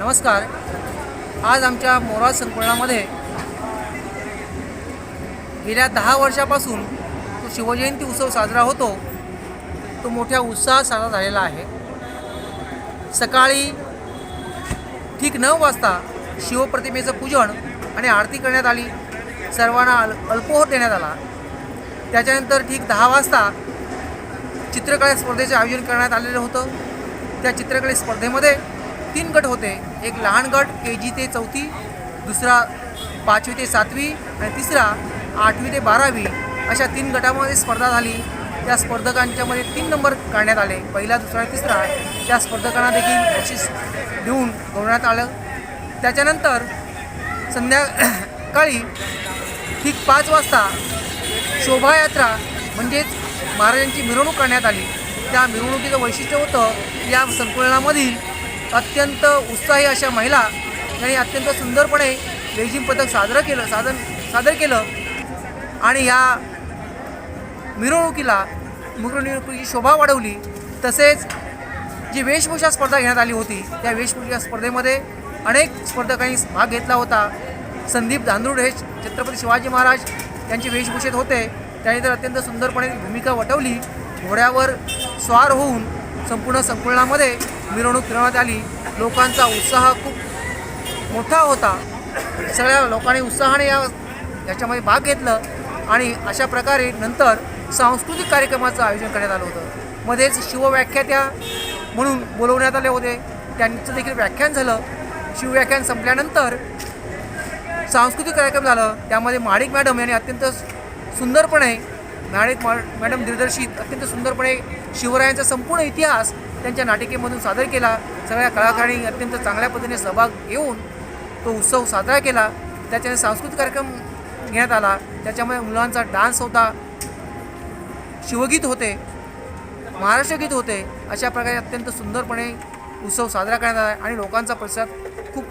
नमस्कार. आज आमच्या मोराज संकुलामध्ये गेल्या 10 वर्षापासून तो शिवजयंती उत्सव साजरा होतो. तो मोठ्या उत्साहात साजरा झालेला आहे. सकाळी ठीक 9 वाजता शिवप्रतिमेचं पूजन आणि आरती करण्यात आली. सर्वांना अल्पोहोर देण्यात आला. त्याच्यानंतर ठीक 10 वाजता चित्रकला स्पर्धेचे आयोजन करण्यात आलेलं होतं. त्या चित्रकला स्पर्धेमध्ये 3 गट होते. एक लहान गट KG ते 4थी, दुसरा 5वी ते 7वी आणि तिसरा 8वी ते 12वी अशा 3 गटामध्ये स्पर्धा झाली. त्या स्पर्धकांच्यामध्ये 3 नंबर काढण्यात आले. पहिला, दुसरा, तिसरा. त्या स्पर्धकांना देखील बक्षीस देऊन गौरवण्यात आलं. त्याच्यानंतर संध्याकाळी ठीक 5 वाजता शोभायात्रा म्हणजेच महाराजांची मिरवणूक करण्यात आली. त्या मिरवणुकीचं वैशिष्ट्य होतं, या संकुलामधील अत्यंत उत्साही अशा महिला यांनी अत्यंत सुंदरपणे लेझीम पथक सादर केलं आणि या मिरवणुकीची शोभा वाढवली. तसेच जी वेशभूषा स्पर्धा घेण्यात आली होती, त्या वेशभूषा स्पर्धेमध्ये अनेक स्पर्धकांनी भाग घेतला होता. संदीप धांदूड हे छत्रपती शिवाजी महाराज यांचे वेशभूषेत होते. त्यांनी तर अत्यंत सुंदरपणे भूमिका वठवली. घोड्यावर स्वार होऊन संपूर्ण संकुलामध्ये मिरवणूक फिरवण्यात आली. लोकांचा उत्साह खूप मोठा होता. सगळ्या लोकांनी उत्साहाने याच्यामध्ये भाग घेतलं आणि अशा प्रकारे नंतर सांस्कृतिक कार्यक्रमाचं आयोजन करण्यात आलं होतं. मध्येच शिवव्याख्यात्या म्हणून बोलवण्यात आले होते. त्यांचं देखील व्याख्यान झालं. शिवव्याख्यान संपल्यानंतर सांस्कृतिक कार्यक्रम झालं. त्यामध्ये माडिक मॅडम यांनी अत्यंत सुंदरपणे मॅडम दिग्दर्शित अत्यंत सुंदरपणे शिवरायांचा संपूर्ण इतिहास त्यांच्या नाटिकेमधून सादर केला. सगळ्या कलाकारांनी अत्यंत चांगल्या पद्धतीने सहभाग घेऊन तो उत्सव साजरा केला. त्याच्याने सांस्कृतिक कार्यक्रम घेण्यात आला. त्याच्यामध्ये मुलांचा डान्स होता, शिवगीत होते, महाराष्ट्रगीत होते. अशा प्रकारे अत्यंत सुंदरपणे उत्सव साजरा करण्यात आला आणि लोकांचा प्रतिसाद खूप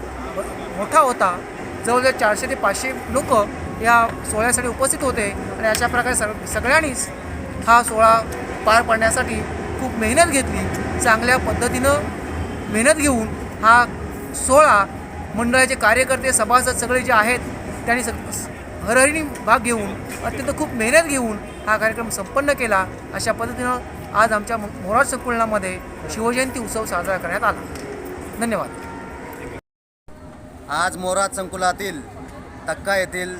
मोठा होता. जवळजवळ 400 ते 500 लोक या सोहळ्यासाठी उपस्थित होते आणि अशा प्रकारे सगळ्यांनीच हा सोहळा पार पाडण्यासाठी खूप मेहनत घेतली. चांगल्या पद्धतीनं मेहनत घेऊन हा सोहळा मंडळाचे कार्यकर्ते, सभासद सगळे जे आहेत त्यांनी हरहरिणी भाग घेऊन अत्यंत खूप मेहनत घेऊन हा कार्यक्रम संपन्न केला. अशा पद्धतीनं आज आमच्या मोराज संकुलामध्ये शिवजयंती उत्सव साजरा करण्यात आला. धन्यवाद. आज मोराज संकुलातील तक्का येथील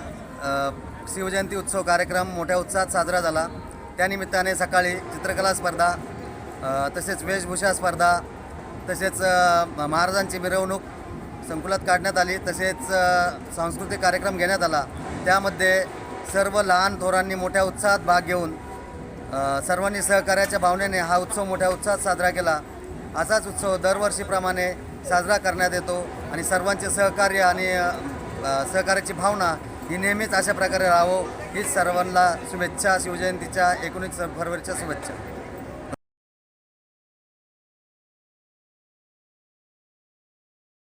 शिवजयंती उत्सव कार्यक्रम मोठ्या उत्साहात साजरा झाला. त्यानिमित्ताने सकाळी चित्रकला स्पर्धा, तसेच वेशभूषा स्पर्धा, तसेच महाराजांची मिरवणूक संकुलात काढण्यात आली. तसेच सांस्कृतिक कार्यक्रम घेण्यात आला. त्यामध्ये सर्व लहान थोरांनी मोठ्या उत्साहात भाग घेऊन सर्वांनी सहकार्याच्या भावनेने हा उत्सव मोठ्या उत्साहात साजरा केला. असाच उत्सव दरवर्षीप्रमाणे साजरा करण्यात येतो आणि सर्वांचे सहकार्य आणि सहकार्याची भावना ही नेहमीच अशा प्रकारे राहावं हीच सर्वांना शुभेच्छा. शिवजयंतीच्या 19 फरवरीच्या शुभेच्छा.